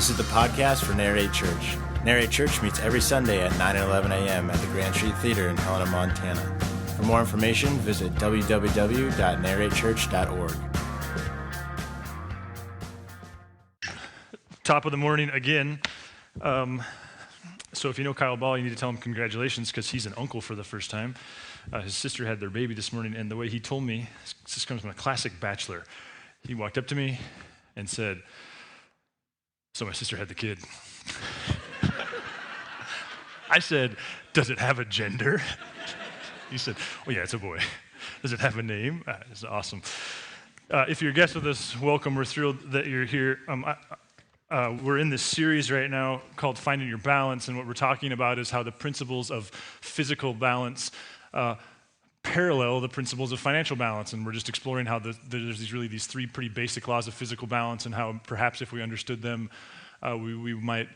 This is the podcast for Narrate Church. Narrate Church meets every Sunday at 9 and 11 a.m. at the Grand Street Theater in Helena, Montana. For more information, visit www.narratechurch.org. Top of the morning again. So if you know Kyle Ball, you need to tell him congratulations because he's an uncle for the first time. His sister had their baby this morning, and the way he told me, this comes from a classic bachelor. He walked up to me and said, "So my sister had the kid." I said, "Does it have a gender?" He said, "Oh yeah, it's a boy." "Does it have a name?" It's awesome. If you're a guest with us, welcome. We're thrilled that you're here. We're in this series right now called Finding Your Balance, and what we're talking about is how the principles of physical balance parallel the principles of financial balance, and we're just exploring how there's these three pretty basic laws of physical balance, and how perhaps if we understood them, we might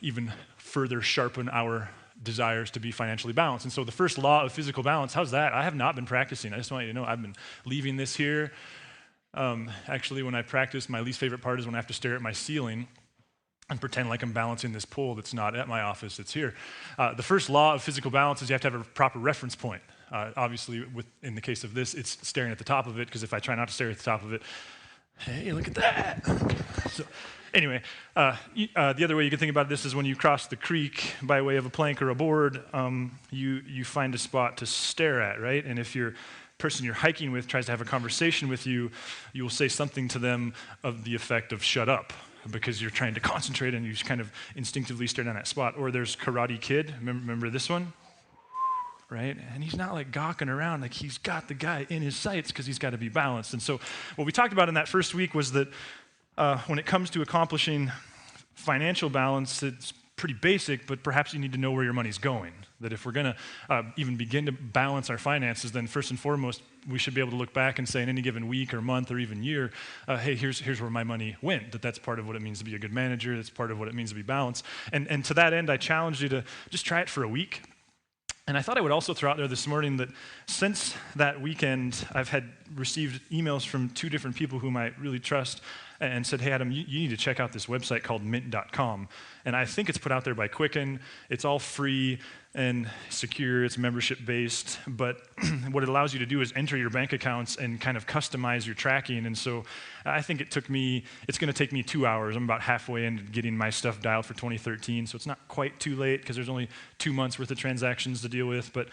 even further sharpen our desires to be financially balanced. And so the first law of physical balance, how's that? I have not been practicing. I just want you to know I've been leaving this here. Actually, when I practice, my least favorite part is when I have to stare at my ceiling and pretend like I'm balancing this pole that's not at my office, it's here. The first law of physical balance is you have to have a proper reference point. Obviously, in the case of this, it's staring at the top of it, because if I try not to stare at the top of it, hey, look at that. So anyway, the other way you can think about this is when you cross the creek by way of a plank or a board, you find a spot to stare at, right? And if your person you're hiking with tries to have a conversation with you, you will say something to them of the effect of "shut up," because you're trying to concentrate and you just kind of instinctively stare down that spot. Or there's Karate Kid. Remember this one? Right? And he's not like gawking around, like he's got the guy in his sights because he's got to be balanced. And so what we talked about in that first week was that when it comes to accomplishing financial balance, it's pretty basic, but perhaps you need to know where your money's going. That if we're going to even begin to balance our finances, then first and foremost, we should be able to look back and say in any given week or month or even year, hey, here's where my money went. That's part of what it means to be a good manager. That's part of what it means to be balanced. And to that end, I challenged you to just try it for a week. And I thought I would also throw out there this morning that since that weekend, I've received emails from two different people whom I really trust and said, "Hey, Adam, you need to check out this website called mint.com. And I think it's put out there by Quicken. It's all free and secure. It's membership-based. But what it allows you to do is enter your bank accounts and kind of customize your tracking. And so I think it's going to take me 2 hours. I'm about halfway into getting my stuff dialed for 2013. So it's not quite too late because there's only 2 months worth of transactions to deal with. But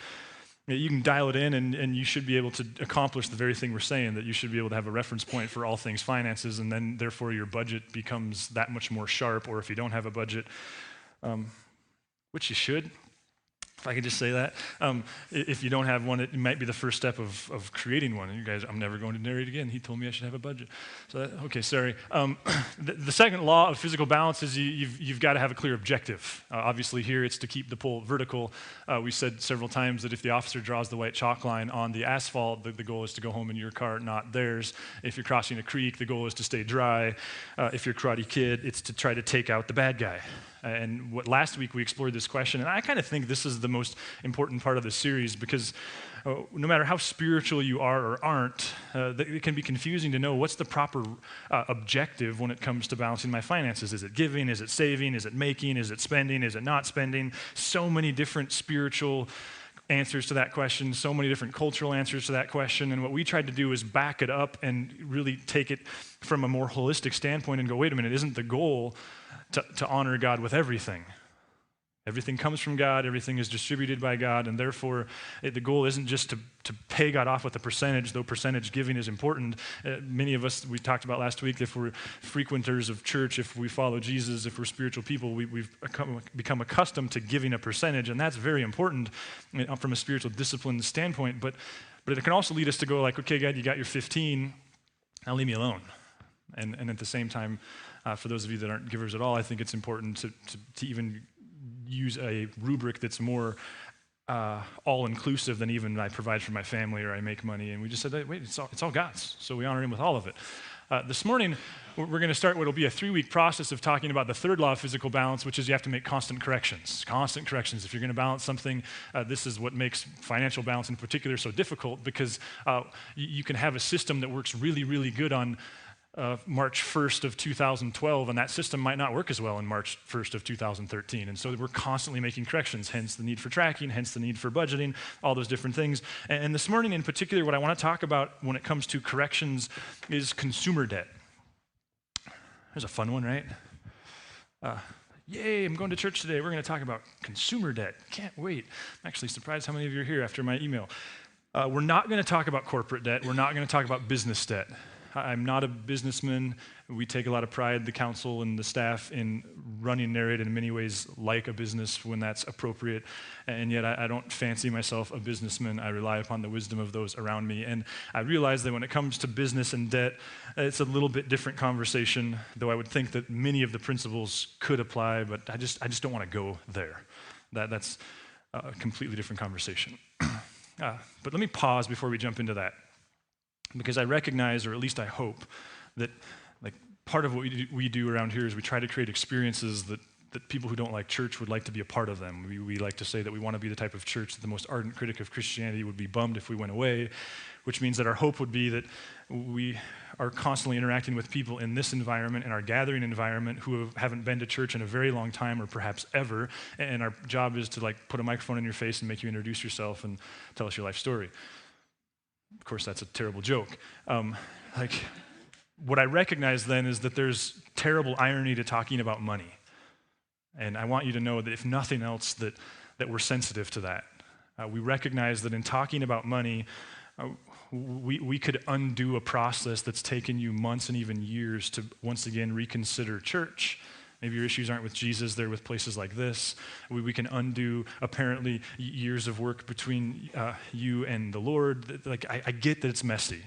you can dial it in, and you should be able to accomplish the very thing we're saying, that you should be able to have a reference point for all things finances, and then therefore your budget becomes that much more sharp. Or if you don't have a budget, which you should, if I could just say that. If you don't have one, it might be the first step of creating one. And you guys, I'm never going to narrate again. He told me I should have a budget. So okay, sorry. The second law of physical balance is you've got to have a clear objective. Obviously here it's to keep the pole vertical. We said several times that if the officer draws the white chalk line on the asphalt, the goal is to go home in your car, not theirs. If you're crossing a creek, the goal is to stay dry. If you're Karate Kid, it's to try to take out the bad guy. And last week we explored this question, and I kind of think this is the most important part of the series, because no matter how spiritual you are or aren't, it can be confusing to know what's the proper objective when it comes to balancing my finances. Is it giving? Is it saving? Is it making? Is it spending? Is it not spending? So many different spiritual answers to that question, so many different cultural answers to that question. And what we tried to do is back it up and really take it from a more holistic standpoint and go, wait a minute, isn't the goal to honor God with everything? Everything comes from God, everything is distributed by God, and therefore the goal isn't just to pay God off with a percentage, though percentage giving is important. Many of us, we talked about last week, if we're frequenters of church, if we follow Jesus, if we're spiritual people, we've become accustomed to giving a percentage, and that's very important from a spiritual discipline standpoint, but it can also lead us to go like, okay, God, you got your 15, now leave me alone. And at the same time, for those of you that aren't givers at all, I think it's important to even use a rubric that's more all-inclusive than even I provide for my family or I make money. And we just said, wait, it's all God's, so we honor him with all of it. This morning, we're going to start what will be a 3-week process of talking about the third law of physical balance, which is you have to make constant corrections. Constant corrections. If you're going to balance something, this is what makes financial balance in particular so difficult, because you can have a system that works really, really good on March 1st of 2012, and that system might not work as well in March 1st of 2013. And so we're constantly making corrections, hence the need for tracking, hence the need for budgeting, all those different things. And this morning in particular, what I want to talk about when it comes to corrections is consumer debt. There's a fun one, right? Yay, I'm going to church today. We're going to talk about consumer debt. Can't wait. I'm actually surprised how many of you are here after my email. We're not going to talk about corporate debt. We're not going to talk about business debt. I'm not a businessman. We take a lot of pride, the council and the staff, in running Narrate in many ways like a business when that's appropriate. And yet I don't fancy myself a businessman. I rely upon the wisdom of those around me. And I realize that when it comes to business and debt, it's a little bit different conversation, though I would think that many of the principles could apply, but I just don't want to go there. That's a completely different conversation. But let me pause before we jump into that. Because I recognize, or at least I hope, that part of what we do around here is we try to create experiences that people who don't like church would like to be a part of them. We like to say that we want to be the type of church that the most ardent critic of Christianity would be bummed if we went away, which means that our hope would be that we are constantly interacting with people in this environment, in our gathering environment, who haven't been to church in a very long time or perhaps ever, and our job is to put a microphone in your face and make you introduce yourself and tell us your life story. Of course, that's a terrible joke. What I recognize then is that there's terrible irony to talking about money. And I want you to know that if nothing else, that we're sensitive to that. We recognize that in talking about money, we could undo a process that's taken you months and even years to once again reconsider church. Maybe your issues aren't with Jesus, they're with places like this. We can undo, apparently, years of work between you and the Lord. I get that it's messy.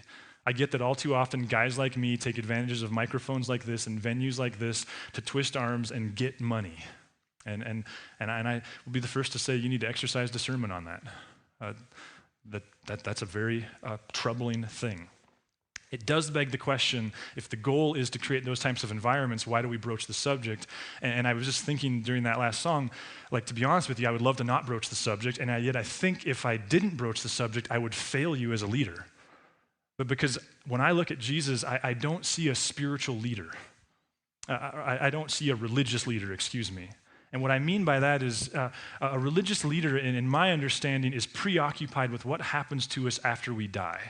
I get that all too often guys like me take advantages of microphones like this and venues like this to twist arms and get money. And I will be the first to say you need to exercise discernment on that. That's a very troubling thing. It does beg the question, if the goal is to create those types of environments, why do we broach the subject? And I was just thinking during that last song, to be honest with you, I would love to not broach the subject, and yet I think if I didn't broach the subject, I would fail you as a leader. But because when I look at Jesus, I don't see a spiritual leader. I don't see a religious leader, excuse me. And what I mean by that is a religious leader, in my understanding, is preoccupied with what happens to us after we die.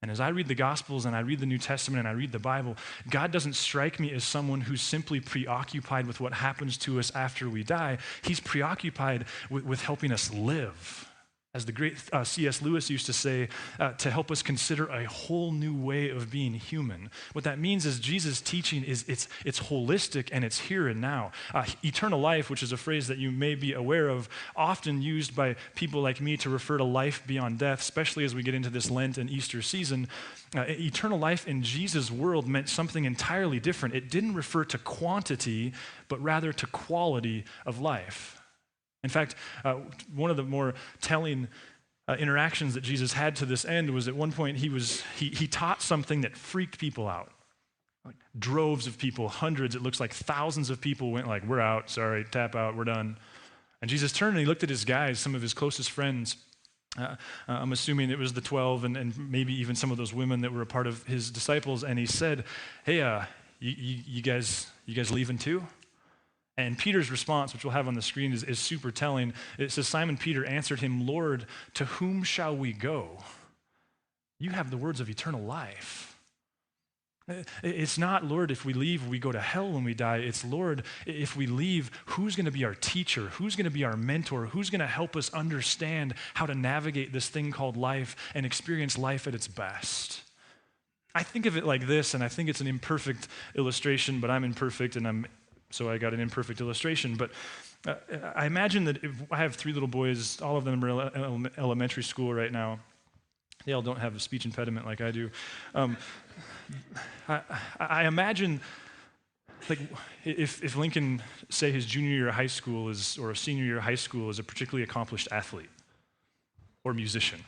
And as I read the Gospels and I read the New Testament and I read the Bible, God doesn't strike me as someone who's simply preoccupied with what happens to us after we die. He's preoccupied with helping us live. As the great C.S. Lewis used to say, to help us consider a whole new way of being human. What that means is Jesus' teaching is it's holistic and it's here and now. Eternal life, which is a phrase that you may be aware of, often used by people like me to refer to life beyond death, especially as we get into this Lent and Easter season. Eternal life in Jesus' world meant something entirely different. It didn't refer to quantity, but rather to quality of life. In fact, one of the more telling interactions that Jesus had to this end was at one point he taught something that freaked people out. Droves of people, hundreds, it looks like thousands of people went we're out, sorry, tap out, we're done. And Jesus turned and he looked at his guys, some of his closest friends. I'm assuming it was the 12 and maybe even some of those women that were a part of his disciples, and he said, hey, you guys leaving too? And Peter's response, which we'll have on the screen, is super telling. It says, Simon Peter answered him, Lord, to whom shall we go? You have the words of eternal life. It's not, Lord, if we leave, we go to hell when we die. It's, Lord, if we leave, who's going to be our teacher? Who's going to be our mentor? Who's going to help us understand how to navigate this thing called life and experience life at its best? I think of it like this, and I think it's an imperfect illustration, but I'm imperfect, so I got an imperfect illustration. But I imagine that if I have 3 little boys, all of them are in elementary school right now. They all don't have a speech impediment like I do. I imagine, if Lincoln, say his junior year of high school or a senior year of high school is a particularly accomplished athlete or musician.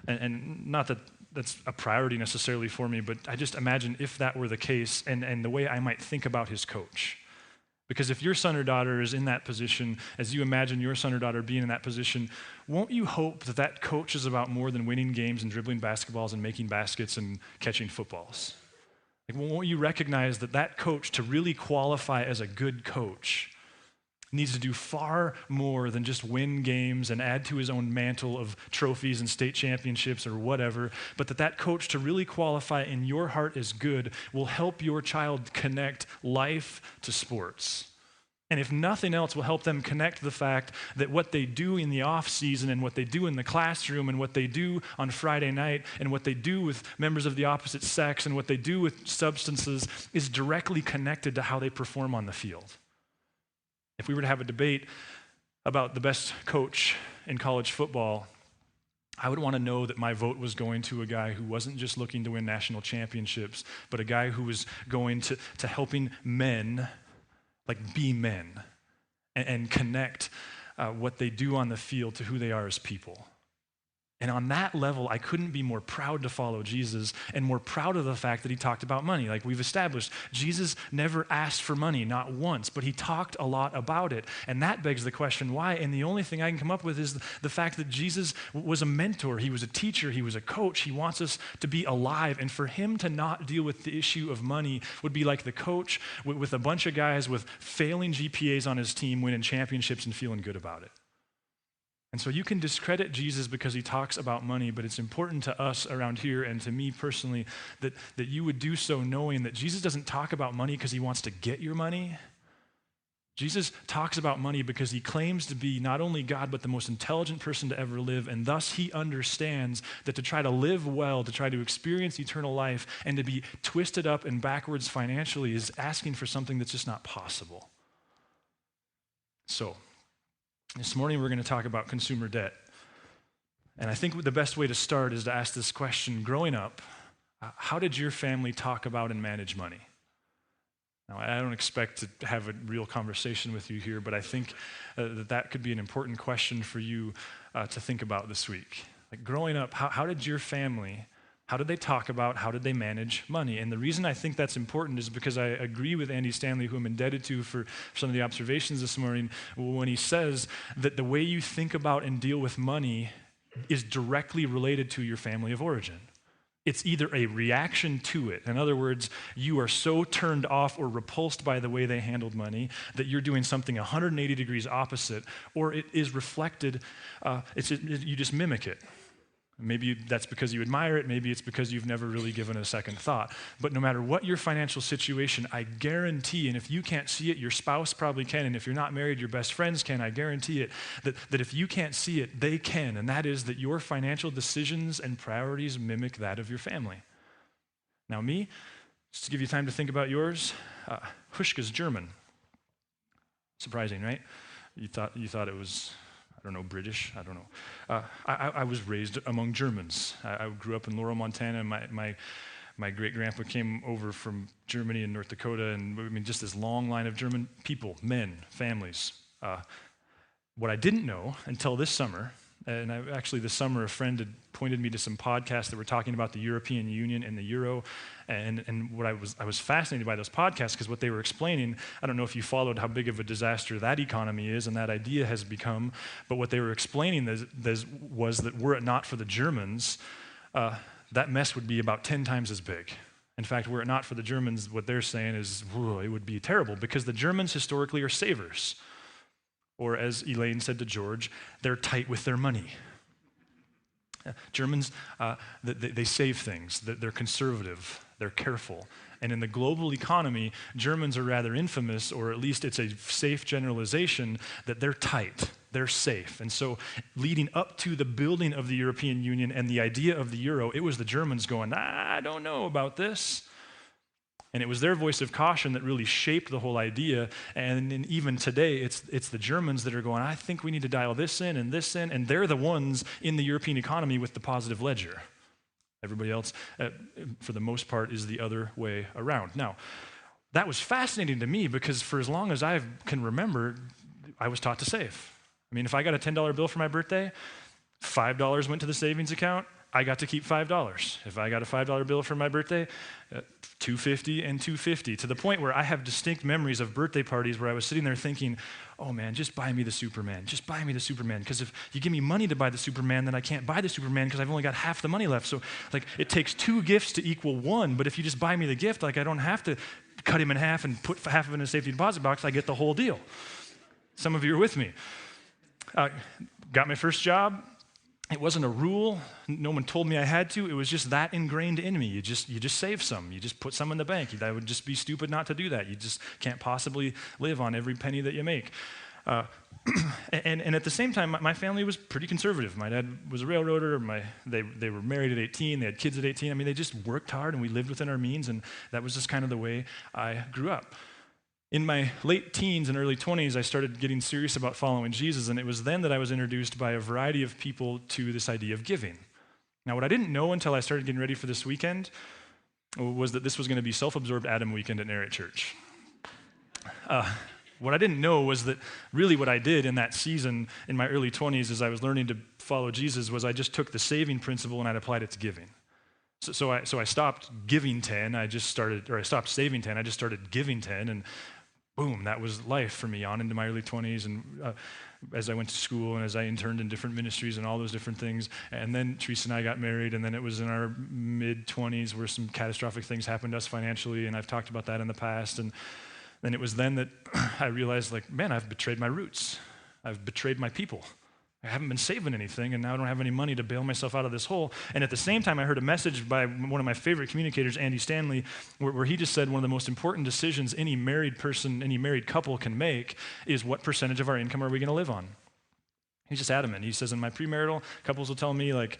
And not that that's a priority necessarily for me, but I just imagine if that were the case and the way I might think about his coach. Because if your son or daughter is in that position, as you imagine your son or daughter being in that position, won't you hope that coach is about more than winning games and dribbling basketballs and making baskets and catching footballs? Like, won't you recognize that that coach, to really qualify as a good coach, needs to do far more than just win games and add to his own mantle of trophies and state championships or whatever, but that coach, to really qualify in your heart as good, will help your child connect life to sports. And if nothing else, will help them connect the fact that what they do in the off season and what they do in the classroom and what they do on Friday night and what they do with members of the opposite sex and what they do with substances is directly connected to how they perform on the field. If we were to have a debate about the best coach in college football, I would want to know that my vote was going to a guy who wasn't just looking to win national championships, but a guy who was going to helping men be men and connect what they do on the field to who they are as people. And on that level, I couldn't be more proud to follow Jesus and more proud of the fact that he talked about money. Like we've established, Jesus never asked for money, not once, but he talked a lot about it. And that begs the question, why? And the only thing I can come up with is the fact that Jesus was a mentor, he was a teacher, he was a coach. He wants us to be alive. And for him to not deal with the issue of money would be like the coach with a bunch of guys with failing GPAs on his team winning championships and feeling good about it. And so you can discredit Jesus because he talks about money, but it's important to us around here and to me personally that you would do so knowing that Jesus doesn't talk about money because he wants to get your money. Jesus talks about money because he claims to be not only God, but the most intelligent person to ever live, and thus he understands that to try to live well, to try to experience eternal life, and to be twisted up and backwards financially is asking for something that's just not possible. So, this morning we're going to talk about consumer debt. And I think the best way to start is to ask this question. Growing up, how did your family talk about and manage money? Now, I don't expect to have a real conversation with you here, but I think that could be an important question for you to think about this week. Like growing up, how did your family, how did they talk about, how did they manage money? And the reason I think that's important is because I agree with Andy Stanley, who I'm indebted to for some of the observations this morning, when he says that the way you think about and deal with money is directly related to your family of origin. It's either a reaction to it. In other words, you are so turned off or repulsed by the way they handled money that you're doing something 180 degrees opposite, or it is reflected, you just mimic it. Maybe that's because you admire it. Maybe it's because you've never really given it a second thought. But no matter what your financial situation, I guarantee, and if you can't see it, your spouse probably can, and if you're not married, your best friends can, I guarantee it, that if you can't see it, they can, and that is that your financial decisions and priorities mimic that of your family. Now me, just to give you time to think about yours, Huschka's German. Surprising, right? You thought it was, I don't know, British, I don't know. I was raised among Germans. I grew up in Laurel, Montana, and my great-grandpa came over from Germany and North Dakota, and I mean, just this long line of German people, men, families. What I didn't know until this summer, and actually this summer a friend had pointed me to some podcasts that were talking about the European Union and the Euro, and what I was fascinated by those podcasts because what they were explaining, I don't know if you followed how big of a disaster that economy is and that idea has become, but what they were explaining was that were it not for the Germans, that mess would be about 10 times as big. In fact, were it not for the Germans, what they're saying is, it would be terrible because the Germans historically are savers. Or as Elaine said to George, they're tight with their money. Germans, they save things. They're conservative. They're careful. And in the global economy, Germans are rather infamous, or at least it's a safe generalization, that they're tight. They're safe. And so leading up to the building of the European Union and the idea of the euro, it was the Germans going, I don't know about this. And it was their voice of caution that really shaped the whole idea. And even today, it's the Germans that are going, I think we need to dial this in, and they're the ones in the European economy with the positive ledger. Everybody else, for the most part, is the other way around. Now, that was fascinating to me because for as long as I can remember, I was taught to save. I mean, if I got a $10 bill for my birthday, $5 went to the savings account, I got to keep $5. If I got a $5 bill for my birthday, $2.50 and $2.50, to the point where I have distinct memories of birthday parties where I was sitting there thinking, oh man, just buy me the Superman. Just buy me the Superman. Because if you give me money to buy the Superman, then I can't buy the Superman because I've only got half the money left. So like it takes 2 gifts to equal 1, but if you just buy me the gift, like I don't have to cut him in half and put half of it in a safety deposit box. I get the whole deal. Some of you are with me. Got my first job. It wasn't a rule. No one told me I had to. It was just that ingrained in me. You just save some. You just put some in the bank. That would just be stupid not to do that. You just can't possibly live on every penny that you make. And at the same time, my family was pretty conservative. My dad was a railroader. They were married at 18. They had kids at 18. I mean, they just worked hard, and we lived within our means, and that was just kind of the way I grew up. In my late teens and early 20s, I started getting serious about following Jesus, and it was then that I was introduced by a variety of people to this idea of giving. Now, what I didn't know until I started getting ready for this weekend was that this was going to be Self-Absorbed Adam Weekend at Narrate Church. What I didn't know was that really what I did in that season in my early 20s as I was learning to follow Jesus was I just took the saving principle and I applied it to giving. So I stopped giving 10, I stopped saving 10, I just started giving 10, and boom, that was life for me on into my early 20s, and as I went to school and as I interned in different ministries and all those different things. And then Teresa and I got married, and then it was in our mid-20s where some catastrophic things happened to us financially, and I've talked about that in the past. And then it was then that I realized, like, man, I've betrayed my roots. I've betrayed my people. I haven't been saving anything, and now I don't have any money to bail myself out of this hole. And at the same time, I heard a message by one of my favorite communicators, Andy Stanley, where he just said one of the most important decisions any married person, any married couple can make is what percentage of our income are we going to live on? He's just adamant. He says, in my premarital, couples will tell me, like,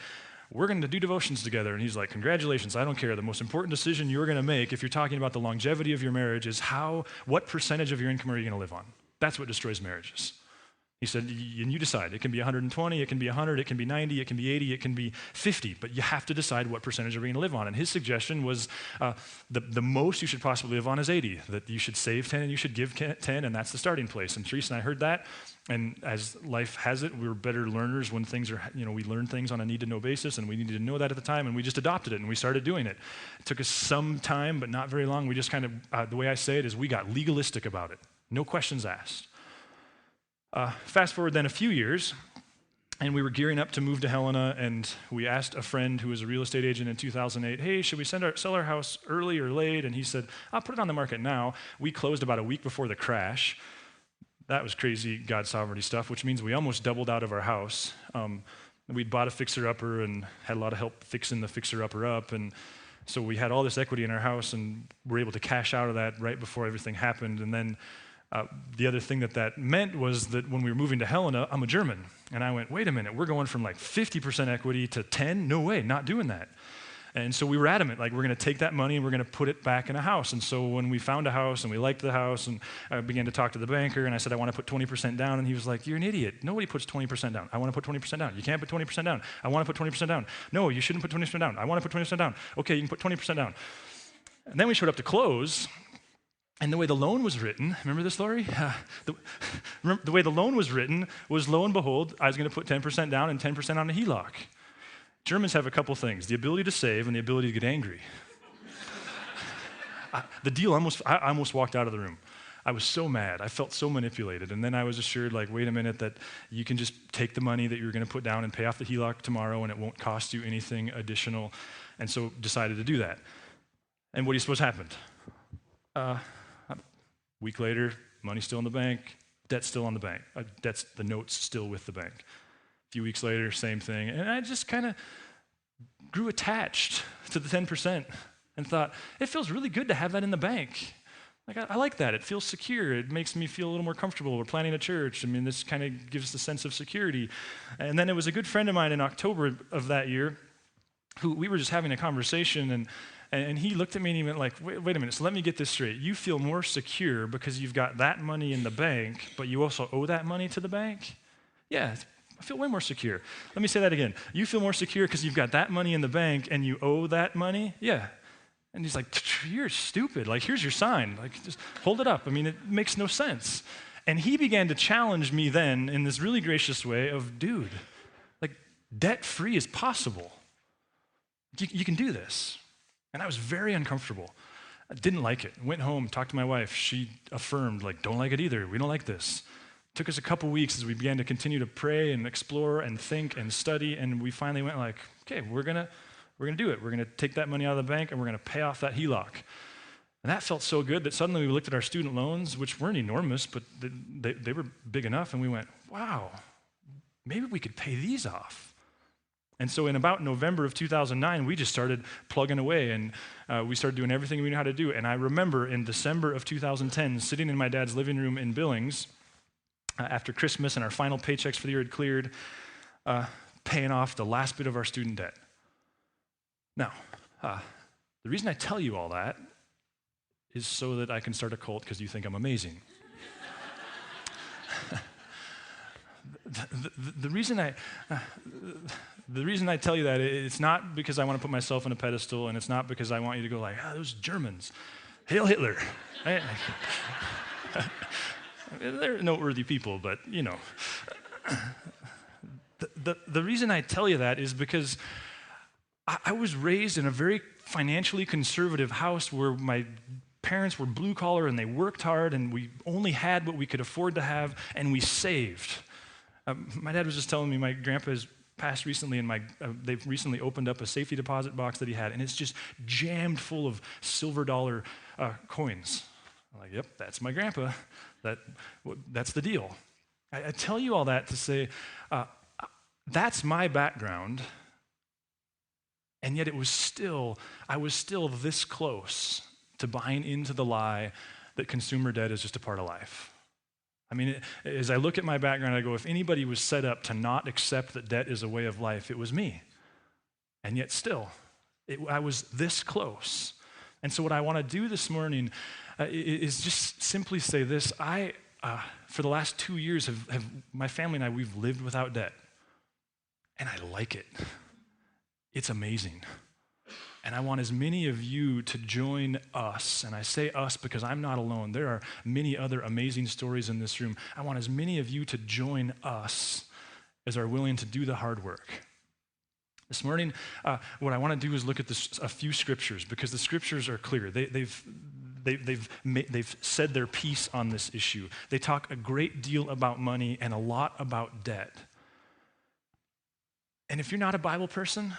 we're going to do devotions together. And he's like, congratulations, I don't care. The most important decision you're going to make, if you're talking about the longevity of your marriage, is what percentage of your income are you going to live on? That's what destroys marriages. He said, and you decide. It can be 120, it can be 100, it can be 90, it can be 80, it can be 50, but you have to decide what percentage are we going to live on. And his suggestion was the most you should possibly live on is 80, that you should save 10 and you should give 10, and that's the starting place. And Teresa and I heard that, and as life has it, we were better learners when things are, we learn things on a need-to-know basis, and we needed to know that at the time, and we just adopted it, and we started doing it. It took us some time, but not very long. We just kind of, the way I say it is we got legalistic about it. No questions asked. Fast forward then a few years, and we were gearing up to move to Helena, and we asked a friend who was a real estate agent in 2008, hey, should we sell our house early or late? And he said, I'll put it on the market now. We closed about a week before the crash. That was crazy God sovereignty stuff, which means we almost doubled out of our house. We'd bought a fixer-upper and had a lot of help fixing the fixer-upper up, and so we had all this equity in our house, and were able to cash out of that right before everything happened. And then the other thing that meant was that when we were moving to Helena, I'm a German. And I went, wait a minute, we're going from like 50% equity to 10? No way, not doing that. And so we were adamant, like we're going to take that money and we're going to put it back in a house. And so when we found a house and we liked the house, and I began to talk to the banker, and I said, I want to put 20% down. And he was like, you're an idiot. Nobody puts 20% down. I want to put 20% down. You can't put 20% down. I want to put 20% down. No, you shouldn't put 20% down. I want to put 20% down. Okay, you can put 20% down. And then we showed up to close. And the way the loan was written, remember this, Lori? The way the loan was written was, lo and behold, I was going to put 10% down and 10% on a HELOC. Germans have a couple things, the ability to save and the ability to get angry. I almost walked out of the room. I was so mad. I felt so manipulated. And then I was assured, like, wait a minute, that you can just take the money that you're going to put down and pay off the HELOC tomorrow, and it won't cost you anything additional. And so decided to do that. And what do you suppose happened? Week later, money's still in the bank, debt's still on the bank. The note's still with the bank. A few weeks later, same thing. And I just kind of grew attached to the 10% and thought, it feels really good to have that in the bank. Like, I like that. It feels secure. It makes me feel a little more comfortable. We're planning a church. I mean, this kind of gives us a sense of security. And then it was a good friend of mine in October of that year who we were just having a conversation, and he looked at me and he went like, wait a minute, so let me get this straight. You feel more secure because you've got that money in the bank, but you also owe that money to the bank? Yeah, I feel way more secure. Let me say that again. You feel more secure because you've got that money in the bank and you owe that money? Yeah. And he's like, you're stupid. Like, here's your sign. Like, just hold it up. I mean, it makes no sense. And he began to challenge me then in this really gracious way of, dude, like, debt-free is possible. You can do this. And I was very uncomfortable. I didn't like it. Went home, talked to my wife. She affirmed, like, don't like it either. We don't like this. Took us a couple weeks as we began to continue to pray and explore and think and study, and we finally went like, okay, we're gonna do it. We're gonna take that money out of the bank and we're gonna pay off that HELOC. And that felt so good that suddenly we looked at our student loans, which weren't enormous, but they were big enough, and we went, wow, maybe we could pay these off. And so in about November of 2009, we just started plugging away, and we started doing everything we knew how to do. And I remember in December of 2010, sitting in my dad's living room in Billings, after Christmas and our final paychecks for the year had cleared, paying off the last bit of our student debt. Now, the reason I tell you all that is so that I can start a cult because you think I'm amazing. The reason I tell you that, it's not because I want to put myself on a pedestal, and it's not because I want you to go like, those Germans, Hail Hitler. They're noteworthy people, but you know. The reason I tell you that is because I was raised in a very financially conservative house where my parents were blue collar and they worked hard, and we only had what we could afford to have, and we saved. My dad was just telling me my grandpa has passed recently, and they've recently opened up a safety deposit box that he had, and it's just jammed full of silver dollar coins. I'm like, yep, that's my grandpa. That's the deal. I tell you all that to say that's my background, and yet I was still this close to buying into the lie that consumer debt is just a part of life. I mean, as I look at my background, I go, if anybody was set up to not accept that debt is a way of life, it was me. And yet still, I was this close. And so what I want to do this morning is just simply say this. For the last 2 years, have my family and I, we've lived without debt. And I like it. It's amazing. And I want as many of you to join us. And I say us because I'm not alone. There are many other amazing stories in this room. I want as many of you to join us as are willing to do the hard work. This morning, what I want to do is look at a few scriptures, because the scriptures are clear. They've said their piece on this issue. They talk a great deal about money and a lot about debt. And if you're not a Bible person,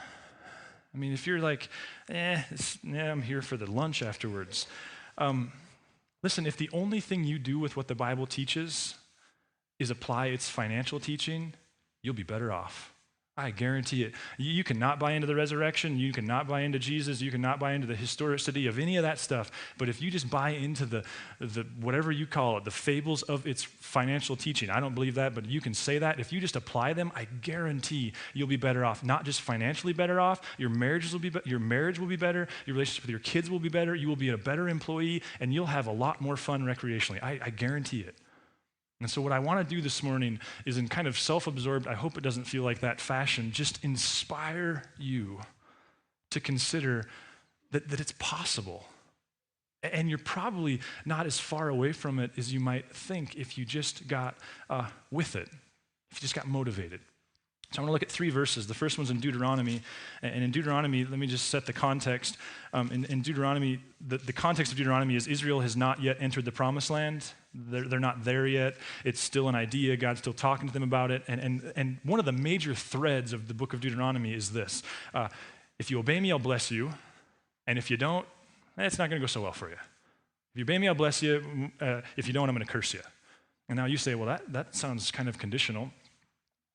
I mean, if you're like, I'm here for the lunch afterwards. Listen, if the only thing you do with what the Bible teaches is apply its financial teaching, you'll be better off. I guarantee it. You cannot buy into the resurrection. You cannot buy into Jesus. You cannot buy into the historicity of any of that stuff. But if you just buy into the whatever you call it, the fables of its financial teaching, I don't believe that, but you can say that. If you just apply them, I guarantee you'll be better off. Not just financially better off. Your marriage will be better. Your relationship with your kids will be better. You will be a better employee, and you'll have a lot more fun recreationally. I guarantee it. And so what I want to do this morning is, in kind of self-absorbed, I hope it doesn't feel like that fashion, just inspire you to consider that it's possible. And you're probably not as far away from it as you might think if you just got with it, if you just got motivated. So I want to look at 3 verses. The first one's in Deuteronomy. And in Deuteronomy, let me just set the context. In Deuteronomy, the context of Deuteronomy is Israel has not yet entered the promised land. They're not there yet. It's still an idea. God's still talking to them about it. And one of the major threads of the book of Deuteronomy is this. If you obey me, I'll bless you. And if you don't, it's not going to go so well for you. If you obey me, I'll bless you. If you don't, I'm going to curse you. And now you say, well, that sounds kind of conditional.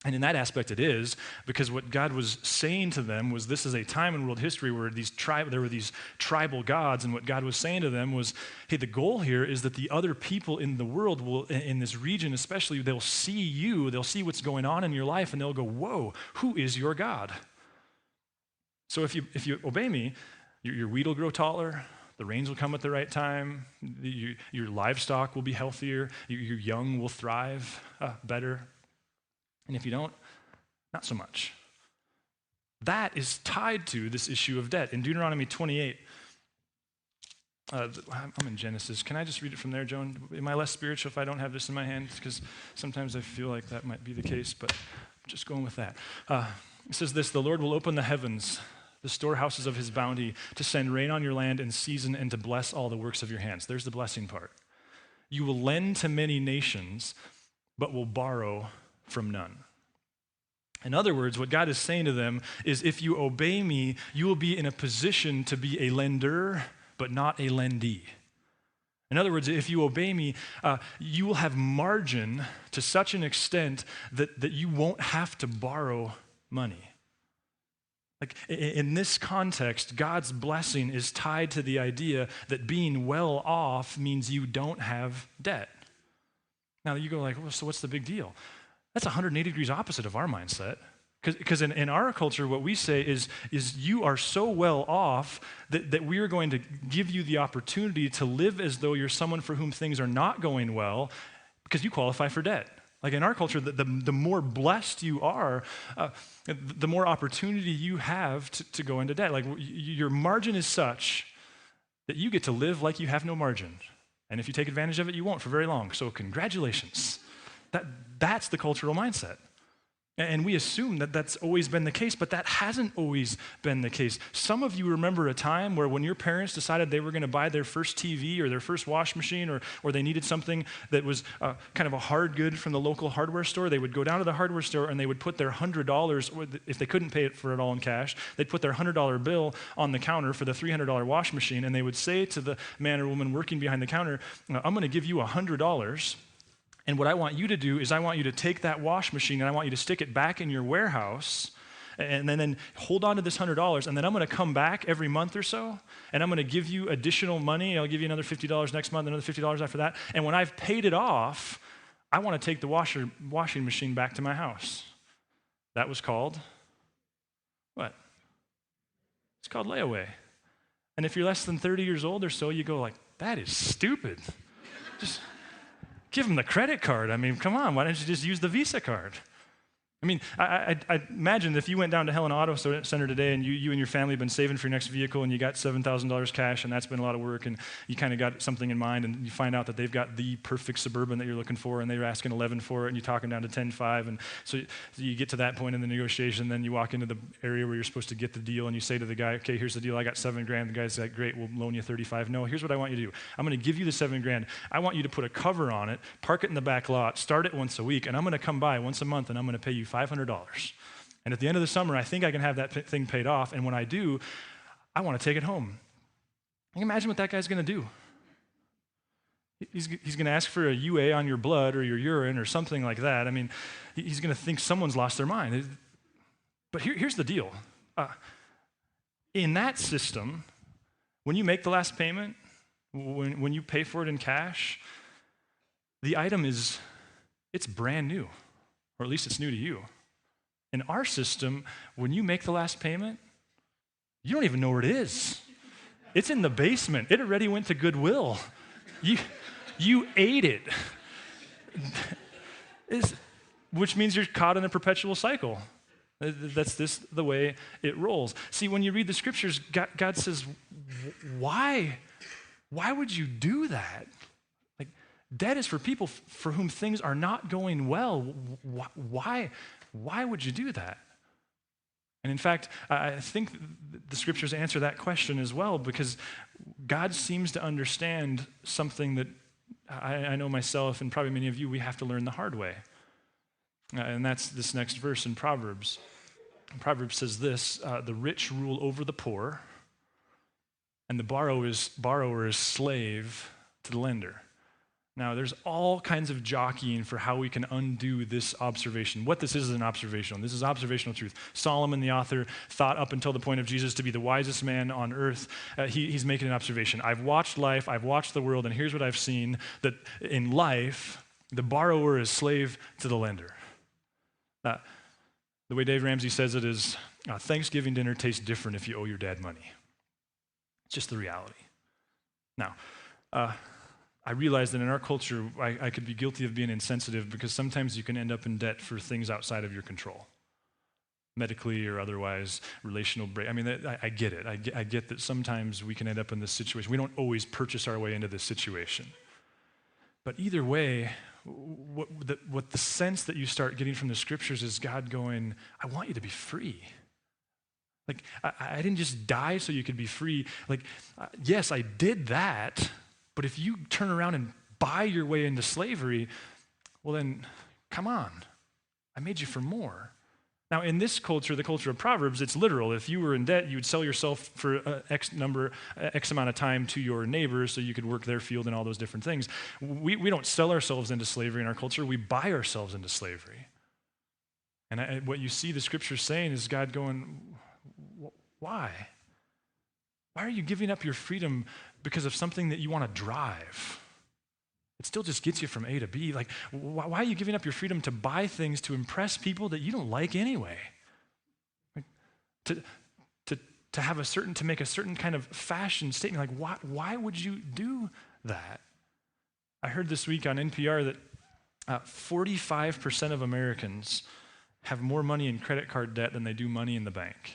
And in that aspect it is, because what God was saying to them was, this is a time in world history where there were these tribal gods, and what God was saying to them was, hey, the goal here is that the other people in the world will, in this region especially, they'll see you, they'll see what's going on in your life, and they'll go, whoa, who is your God? So if you obey me, your wheat will grow taller, the rains will come at the right time, your livestock will be healthier, your young will thrive better. And if you don't, not so much. That is tied to this issue of debt. In Deuteronomy 28, I'm in Genesis. Can I just read it from there, Joan? Am I less spiritual if I don't have this in my hand? Because sometimes I feel like that might be the case, but I'm just going with that. It says this, the Lord will open the heavens, the storehouses of his bounty, to send rain on your land in season and to bless all the works of your hands. There's the blessing part. You will lend to many nations, but will borrow from none. In other words, what God is saying to them is, if you obey me, you will be in a position to be a lender, but not a lendee. In other words, if you obey me, you will have margin to such an extent that you won't have to borrow money. Like in this context, God's blessing is tied to the idea that being well off means you don't have debt. Now you go like, well, so what's the big deal? That's 180 degrees opposite of our mindset. Because in our culture, what we say is you are so well off that we are going to give you the opportunity to live as though you're someone for whom things are not going well because you qualify for debt. Like in our culture, the more blessed you are, the more opportunity you have to go into debt. Like your margin is such that you get to live like you have no margin. And if you take advantage of it, you won't for very long. So congratulations. That's the cultural mindset. And we assume that that's always been the case, but that hasn't always been the case. Some of you remember a time where when your parents decided they were going to buy their first TV or their first wash machine or they needed something that was kind of a hard good from the local hardware store, they would go down to the hardware store and they would put their $100, or if they couldn't pay it for it all in cash, they'd put their $100 bill on the counter for the $300 wash machine, and they would say to the man or woman working behind the counter, I'm going to give you $100. And what I want you to do is I want you to take that wash machine and I want you to stick it back in your warehouse and then hold on to this $100, and then I'm going to come back every month or so and I'm going to give you additional money. I'll give you another $50 next month, another $50 after that. And when I've paid it off, I want to take the washing machine back to my house. That was called what? It's called layaway. And if you're less than 30 years old or so, you go like, that is stupid. Just give them the credit card. I mean, come on, why don't you just use the Visa card? I mean, I imagine if you went down to Helen Auto Center today and you and your family have been saving for your next vehicle and you got $7,000 cash and that's been a lot of work and you kind of got something in mind and you find out that they've got the perfect Suburban that you're looking for and they're asking 11 for it and you talk them down to 10.5, and so you get to that point in the negotiation, then you walk into the area where you're supposed to get the deal and you say to the guy, okay, here's the deal, I got $7,000. The guy's like, great, we'll loan you 35. No, here's what I want you to do. I'm going to give you the $7,000. I want you to put a cover on it, park it in the back lot, start it once a week, and I'm going to come by once a month and I'm going to pay you $500. And at the end of the summer, I think I can have that thing paid off. And when I do, I want to take it home. Can you imagine what that guy's going to do? He's going to ask for a UA on your blood or your urine or something like that. I mean, he's going to think someone's lost their mind. But here's the deal. In that system, when you make the last payment, when you pay for it in cash, the item it's brand new, or at least it's new to you. In our system, when you make the last payment, you don't even know where it is. It's in the basement. It already went to Goodwill. You ate it. Which means you're caught in a perpetual cycle. That's the way it rolls. See, when you read the scriptures, God says, why would you do that? Like, debt is for people for whom things are not going well. Why would you do that? And in fact, I think the scriptures answer that question as well, because God seems to understand something that I know myself and probably many of you, we have to learn the hard way. And that's this next verse in Proverbs. Proverbs says this, the rich rule over the poor, and the borrower is slave to the lender. Now, there's all kinds of jockeying for how we can undo this observation. What this is an observation. This is observational truth. Solomon, the author, thought up until the point of Jesus to be the wisest man on earth. He's making an observation. I've watched life, I've watched the world, and here's what I've seen, that in life, the borrower is slave to the lender. The way Dave Ramsey says it is, Thanksgiving dinner tastes different if you owe your dad money. It's just the reality. Now, I realize that in our culture, I could be guilty of being insensitive because sometimes you can end up in debt for things outside of your control, medically or otherwise, relational break. I mean, I get it. I get that sometimes we can end up in this situation. We don't always purchase our way into this situation. But either way, what the sense that you start getting from the scriptures is God going, I want you to be free. Like, I didn't just die so you could be free. Like, yes, I did that, but if you turn around and buy your way into slavery, well then, come on. I made you for more. Now, in this culture, the culture of Proverbs, it's literal. If you were in debt, you would sell yourself for X amount of time to your neighbors so you could work their field and all those different things. We don't sell ourselves into slavery in our culture. We buy ourselves into slavery. And what you see the scriptures saying is God going, why? Why are you giving up your freedom because of something that you want to drive? It still just gets you from A to B. Like, why are you giving up your freedom to buy things to impress people that you don't like anyway? Like, to have to make a certain kind of fashion statement. Like, why would you do that? I heard this week on NPR that 45% of Americans have more money in credit card debt than they do money in the bank.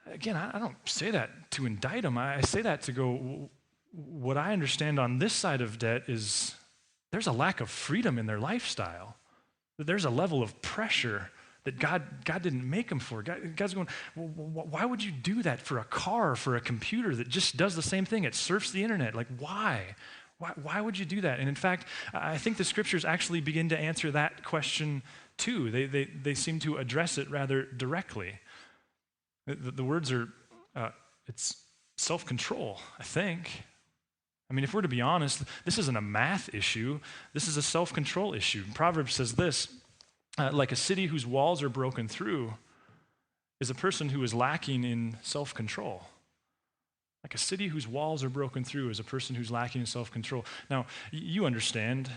Again, I don't say that to indict them. I say that to go, what I understand on this side of debt is there's a lack of freedom in their lifestyle. There's a level of pressure that God didn't make them for. God's going, why would you do that for a car, for a computer that just does the same thing? It surfs the internet. Like, why? Why would you do that? And in fact, I think the scriptures actually begin to answer that question too. They seem to address it rather directly. The words are, it's self-control, I think. I mean, if we're to be honest, this isn't a math issue. This is a self-control issue. Proverbs says this, like a city whose walls are broken through is a person who is lacking in self-control. Like a city whose walls are broken through is a person who's lacking in self-control. Now, you understand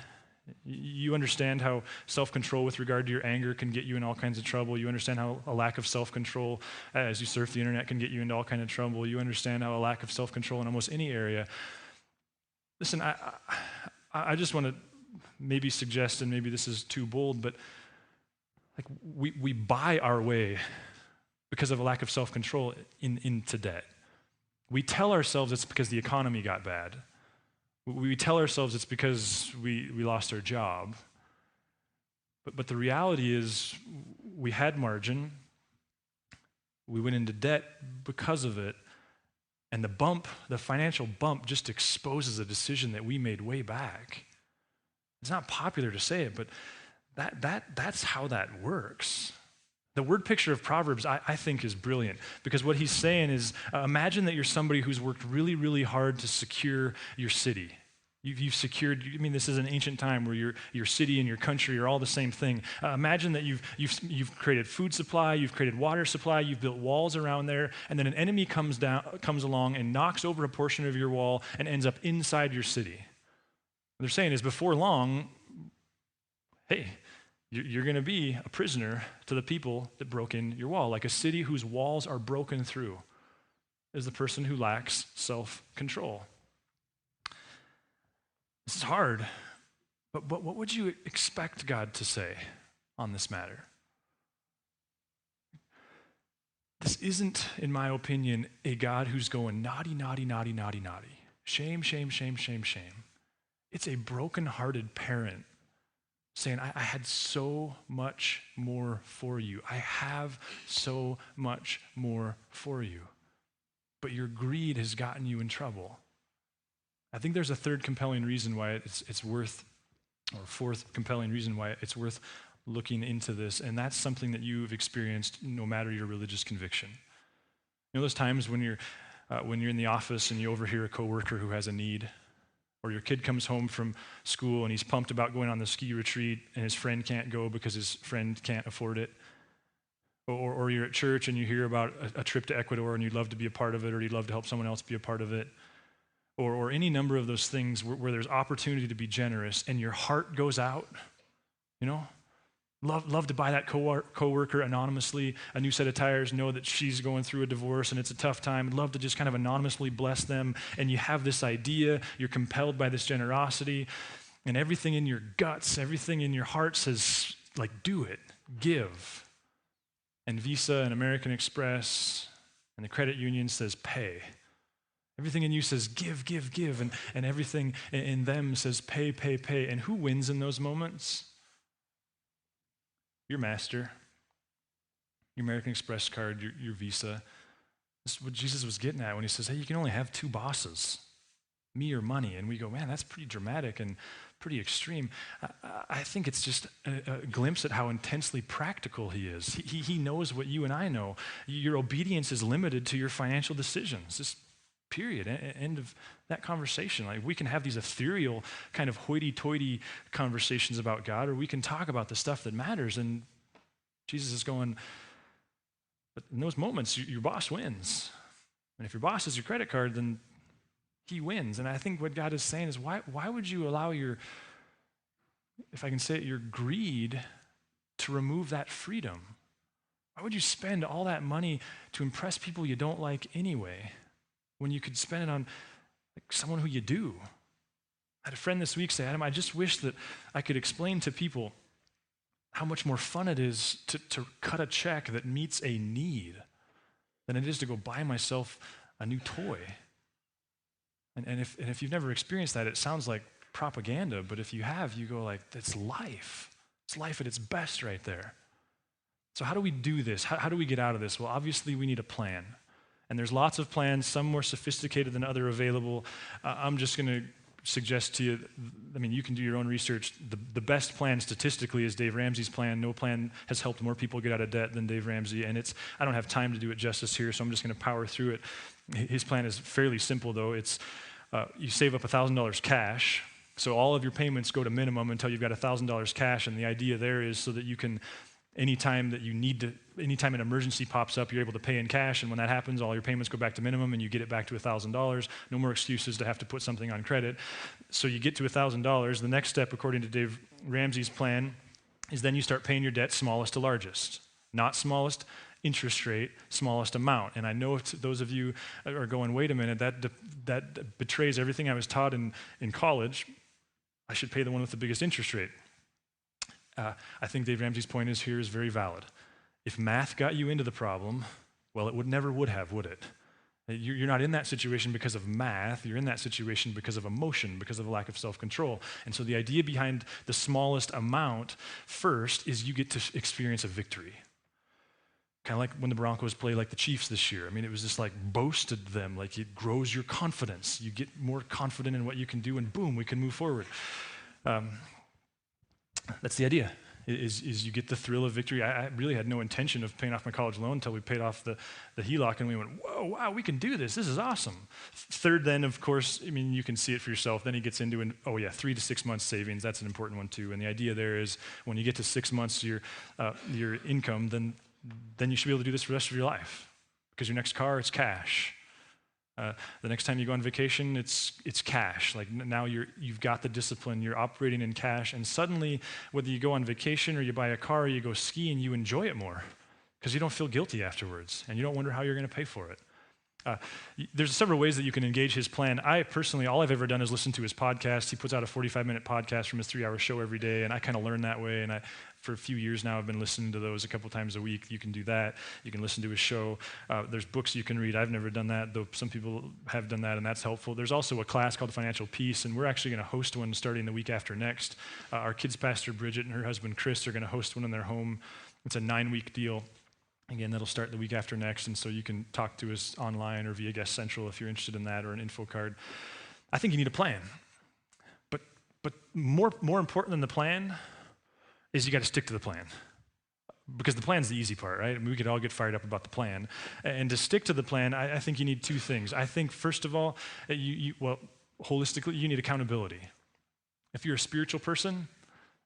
how self-control with regard to your anger can get you in all kinds of trouble. You understand how a lack of self-control as you surf the internet can get you into all kinds of trouble. You understand how a lack of self-control in almost any area. Listen, I just want to maybe suggest, and maybe this is too bold, but like we buy our way because of a lack of self-control into debt. We tell ourselves it's because the economy got bad. We tell ourselves it's because we lost our job. But the reality is we had margin. We went into debt because of it. And the financial bump just exposes a decision that we made way back. It's not popular to say it, but that's how that works. The word picture of Proverbs, I think, is brilliant because what he's saying is, imagine that you're somebody who's worked really, really hard to secure your city. You've secured, I mean, this is an ancient time where your city and your country are all the same thing. Imagine that you've created food supply, you've created water supply, you've built walls around there, and then an enemy comes along and knocks over a portion of your wall and ends up inside your city. What they're saying is, before long, hey, you're going to be a prisoner to the people that broke in your wall. Like a city whose walls are broken through is the person who lacks self-control. This is hard, but what would you expect God to say on this matter? This isn't, in my opinion, a God who's going naughty, naughty, naughty, naughty, naughty. Shame, shame, shame, shame, shame. It's a broken-hearted parent saying, I had so much more for you. I have so much more for you. But your greed has gotten you in trouble. I think there's a third compelling reason why it's worth, or fourth compelling reason why it's worth looking into this, and that's something that you've experienced no matter your religious conviction. You know those times when you're in the office and you overhear a coworker who has a need, or your kid comes home from school and he's pumped about going on the ski retreat and his friend can't go because his friend can't afford it. Or you're at church and you hear about a trip to Ecuador and you'd love to be a part of it, or you'd love to help someone else be a part of it. Or any number of those things where there's opportunity to be generous and your heart goes out, you know? Love to buy that coworker anonymously a new set of tires, know that she's going through a divorce and it's a tough time. Love to just kind of anonymously bless them. And you have this idea, you're compelled by this generosity, and everything in your guts, everything in your heart says, like, do it, give. And Visa and American Express and the credit union says, pay. Everything in you says, give, give, give. And everything in them says, pay, pay, pay. And who wins in those moments? Your master. your American Express card, your Visa. This is what Jesus was getting at when he says, hey, you can only have two bosses, me or money. And we go, man, that's pretty dramatic and pretty extreme. I think it's just a glimpse at how intensely practical he is. He knows what you and I know. Your obedience is limited to your financial decisions. Just period. End of that conversation. Like, we can have these ethereal kind of hoity-toity conversations about God, or we can talk about the stuff that matters. And Jesus is going, but in those moments, your boss wins. And if your boss is your credit card, then he wins. And I think what God is saying is, why would you allow your, if I can say it, your greed to remove that freedom? Why would you spend all that money to impress people you don't like anyway, when you could spend it on someone who you do? I had a friend this week say, Adam, I just wish that I could explain to people how much more fun it is to cut a check that meets a need than it is to go buy myself a new toy. And if you've never experienced that, it sounds like propaganda, but if you have, you go like, that's life. It's life at its best right there. So how do we do this? How do we get out of this? Well, obviously we need a plan. And there's lots of plans, some more sophisticated than other available. I'm just going to suggest to you, I mean, you can do your own research. The best plan statistically is Dave Ramsey's plan. No plan has helped more people get out of debt than Dave Ramsey, and I don't have time to do it justice here, so I'm just going to power through it. His plan is fairly simple, though. It's you save up $1,000 cash, so all of your payments go to minimum until you've got $1,000 cash, and the idea there is so that you can, anytime an emergency pops up, you're able to pay in cash, and when that happens, all your payments go back to minimum, and you get it back to $1,000. No more excuses to have to put something on credit. So you get to $1,000. The next step, according to Dave Ramsey's plan, is then you start paying your debt smallest to largest. Not smallest interest rate, smallest amount. And I know those of you are going, wait a minute, that betrays everything I was taught in college. I should pay the one with the biggest interest rate. I think Dave Ramsey's point here is very valid. If math got you into the problem, well, it never would have, would it? You're not in that situation because of math. You're in that situation because of emotion, because of a lack of self-control. And so the idea behind the smallest amount first is you get to experience a victory. Kind of like when the Broncos play like the Chiefs this year. I mean, it was just like boasted them, like it grows your confidence. You get more confident in what you can do, and boom, we can move forward. That's the idea, is you get the thrill of victory. I really had no intention of paying off my college loan until we paid off the HELOC, and we went, whoa, wow, we can do this. This is awesome. Third then, of course, I mean, you can see it for yourself. Then he gets into, 3 to 6 months savings. That's an important one too. And the idea there is when you get to 6 months your income, then you should be able to do this for the rest of your life. Because your next car, it's cash. The next time you go on vacation, it's cash. Like now you've got the discipline, you're operating in cash, and suddenly, whether you go on vacation or you buy a car or you go skiing, you enjoy it more because you don't feel guilty afterwards, and you don't wonder how you're going to pay for it. There's several ways that you can engage his plan. I personally, all I've ever done is listen to his podcast. He puts out a 45-minute podcast from his 3-hour show every day, and I kind of learned that way, and for a few years now, I've been listening to those a couple times a week. You can do that. You can listen to his show. There's books you can read. I've never done that, though some people have done that, and that's helpful. There's also a class called Financial Peace, and we're actually going to host one starting the week after next. Our kids' pastor, Bridget, and her husband, Chris, are going to host one in their home. It's a 9-week deal. Again, that'll start the week after next, and so you can talk to us online or via Guest Central if you're interested in that, or an info card. I think you need a plan. But more important than the plan is you got to stick to the plan. Because the plan's the easy part, right? I mean, we could all get fired up about the plan. And to stick to the plan, I think you need two things. I think, first of all, holistically, you need accountability. If you're a spiritual person,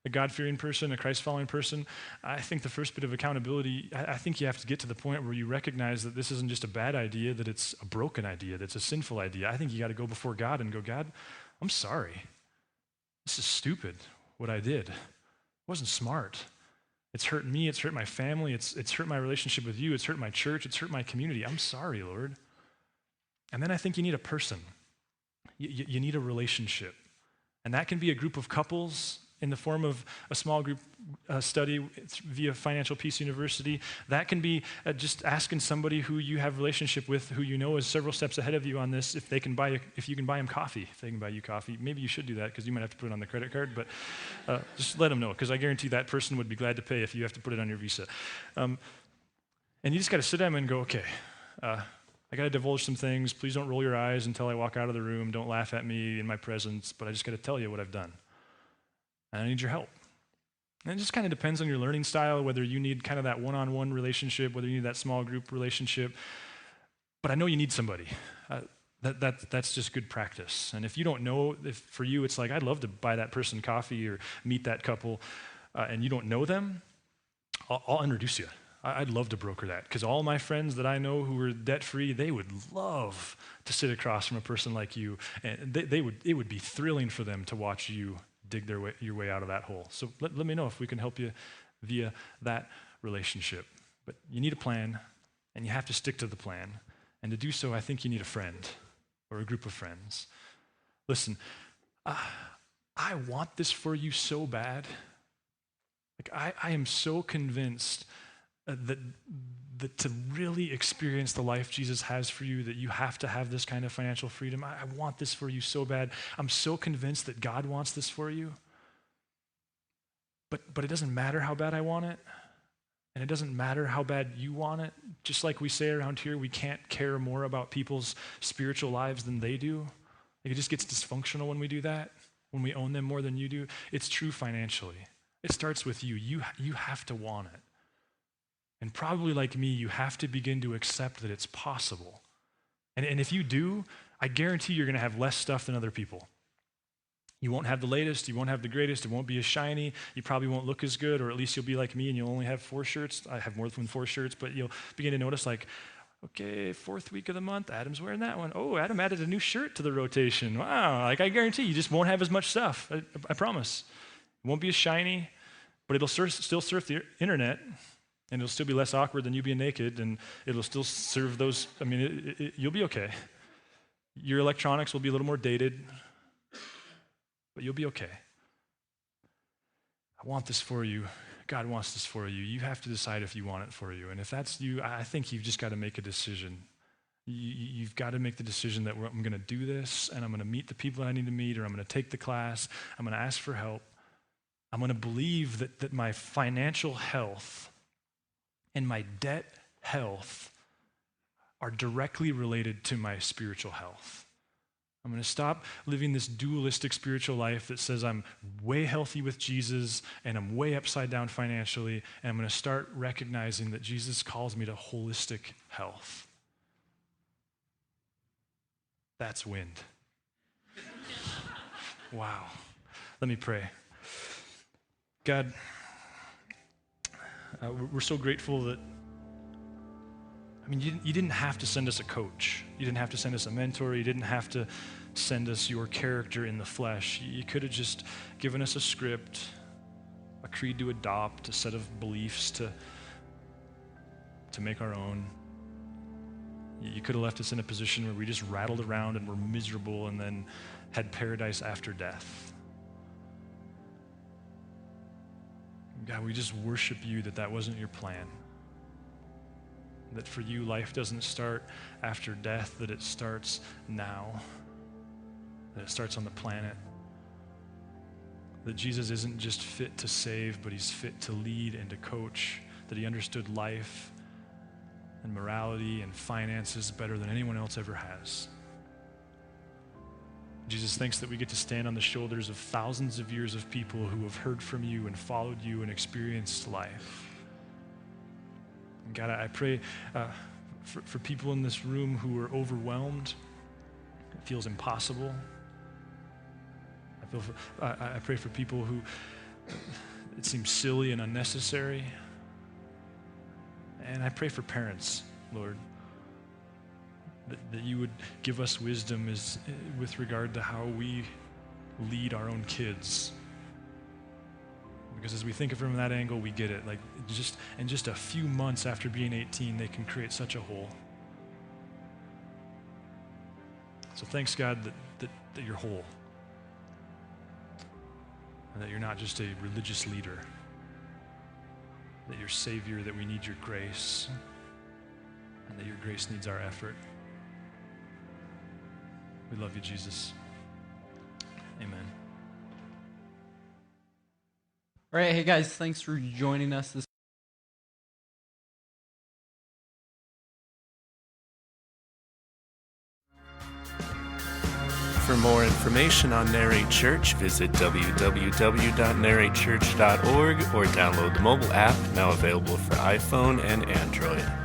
a God-fearing person, a Christ-following person, I think the first bit of accountability, I think you have to get to the point where you recognize that this isn't just a bad idea, that it's a broken idea, that it's a sinful idea. I think you got to go before God and go, God, I'm sorry. This is stupid, what I did. It wasn't smart. It's hurt me, it's hurt my family, it's hurt my relationship with you, it's hurt my church, it's hurt my community. I'm sorry, Lord. And then I think you need a person. You need a relationship. And that can be a group of couples in the form of a small group study via Financial Peace University. That can be just asking somebody who you have a relationship with, who you know is several steps ahead of you on this, if you can buy them coffee. If they can buy you coffee, maybe you should do that because you might have to put it on the credit card, but just let them know, because I guarantee that person would be glad to pay if you have to put it on your Visa. And you just got to sit down and go, okay, I got to divulge some things. Please don't roll your eyes until I walk out of the room. Don't laugh at me in my presence, but I just got to tell you what I've done. And I need your help. And it just kind of depends on your learning style, whether you need kind of that one-on-one relationship, whether you need that small group relationship. But I know you need somebody. That's just good practice. And if you don't know, if for you it's like, I'd love to buy that person coffee or meet that couple, and you don't know them, I'll introduce you. I'd love to broker that, because all my friends that I know who are debt-free, they would love to sit across from a person like you, and it would be thrilling for them to watch you dig your way out of that hole. So let me know if we can help you via that relationship. But you need a plan, and you have to stick to the plan. And to do so, I think you need a friend or a group of friends. Listen, I want this for you so bad. Like I am so convinced that to really experience the life Jesus has for you, that you have to have this kind of financial freedom. I want this for you so bad. I'm so convinced that God wants this for you. But it doesn't matter how bad I want it, and it doesn't matter how bad you want it. Just like we say around here, we can't care more about people's spiritual lives than they do. Like, it just gets dysfunctional when we do that, when we own them more than you do. It's true financially. It starts with you. You have to want it. And probably like me, you have to begin to accept that it's possible. And if you do, I guarantee you're going to have less stuff than other people. You won't have the latest, you won't have the greatest, it won't be as shiny, you probably won't look as good, or at least you'll be like me and you'll only have 4 shirts. I have more than 4 shirts, but you'll begin to notice, like, okay, 4th week of the month, Adam's wearing that one. Oh, Adam added a new shirt to the rotation. Wow, like, I guarantee you just won't have as much stuff. I promise. It won't be as shiny, but it'll still surf the internet. And it'll still be less awkward than you being naked, and it'll still serve those. I mean, you'll be okay. Your electronics will be a little more dated, but you'll be okay. I want this for you. God wants this for you. You have to decide if you want it for you. And if that's you, I think you've just got to make a decision. You've got to make the decision that I'm going to do this, and I'm going to meet the people I need to meet, or I'm going to take the class. I'm going to ask for help. I'm going to believe that my financial health and my debt health are directly related to my spiritual health. I'm going to stop living this dualistic spiritual life that says I'm way healthy with Jesus and I'm way upside down financially, and I'm going to start recognizing that Jesus calls me to holistic health. That's wind. Wow. Let me pray. God, we're so grateful that, I mean, you didn't have to send us a coach. You didn't have to send us a mentor. You didn't have to send us your character in the flesh. You could have just given us a script, a creed to adopt, a set of beliefs to make our own. You could have left us in a position where we just rattled around and were miserable and then had paradise after death. God, we just worship you that wasn't your plan. That for you, life doesn't start after death, that it starts now. That it starts on the planet. That Jesus isn't just fit to save, but he's fit to lead and to coach. That he understood life and morality and finances better than anyone else ever has. Jesus, thanks that we get to stand on the shoulders of thousands of years of people who have heard from you and followed you and experienced life. And God, I pray for people in this room who are overwhelmed. It feels impossible. I pray for people who it seems silly and unnecessary. And I pray for parents, Lord, that you would give us wisdom with regard to how we lead our own kids. Because as we think of it from that angle, we get it. Like, in just a few months after being 18, they can create such a hole. So thanks, God, that you're whole. And that you're not just a religious leader. That you're Savior, that we need your grace. And that your grace needs our effort. We love you, Jesus. Amen. All right, hey guys, thanks for joining us this For more information on Narrate Church, visit www.narratechurch.org or download the mobile app, now available for iPhone and Android.